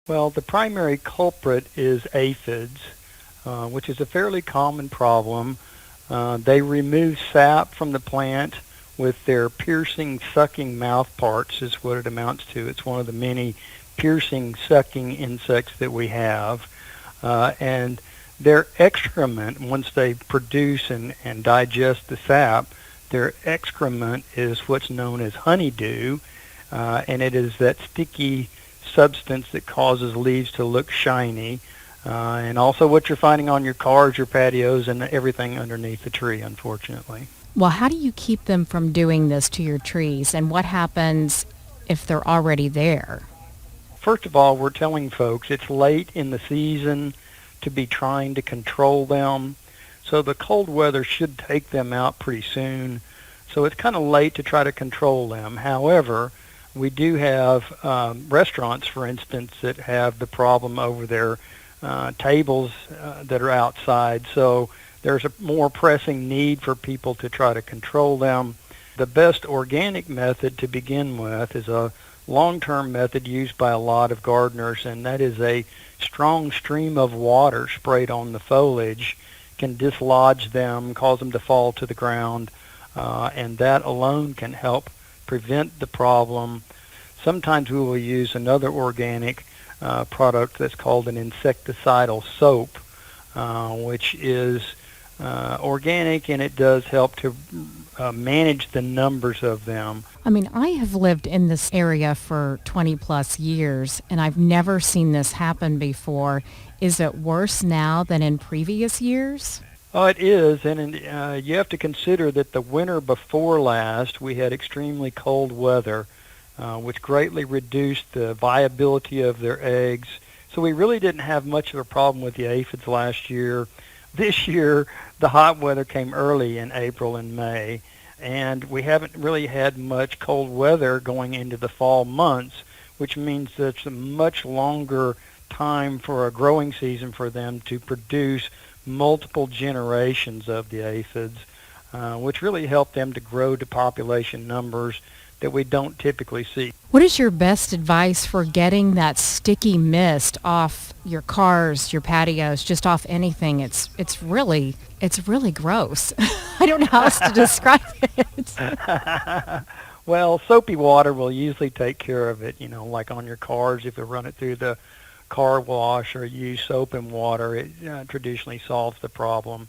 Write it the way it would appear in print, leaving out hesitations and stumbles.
Well, the primary culprit is aphids, which is a fairly common problem. They remove sap from the plant with their piercing, sucking mouth parts is what it amounts to. It's one of the many piercing, sucking insects that we have. And their excrement, once they produce and digest the sap, their excrement is what's known as honeydew, and it is that sticky substance that causes leaves to look shiny, and also what you're finding on your cars, your patios, and everything underneath the tree, unfortunately. Well, how do you keep them from doing this to your trees, and what happens if they're already there? First of all, we're telling folks it's late in the season to be trying to control them, so the cold weather should take them out pretty soon. So it's kind of late to try to control them. However, we do have restaurants, for instance, that have the problem over their tables that are outside. So there's a more pressing need for people to try to control them. The best organic method to begin with is a long-term method used by a lot of gardeners, and that is a strong stream of water sprayed on the foliage can dislodge them, cause them to fall to the ground, and that alone can help prevent the problem. Sometimes we will use another organic product that's called an insecticidal soap, which is organic, and it does help to manage the numbers of them. I mean, I have lived in this area for 20 plus years, and I've never seen this happen before. Is it worse now than in previous years? Oh, it is, and you have to consider that the winter before last, we had extremely cold weather, which greatly reduced the viability of their eggs. So we really didn't have much of a problem with the aphids last year. This year, the hot weather came early in April and May, and we haven't really had much cold weather going into the fall months, which means that it's a much longer time for a growing season for them to produce multiple generations of the aphids, which really help them to grow to population numbers that we don't typically see. What is your best advice for getting that sticky mist off your cars, your patios, just off anything? It's really gross. I don't know how else to describe it. Well, soapy water will usually take care of it, like on your cars. If you run it through the car wash or use soap and water, it traditionally solves the problem.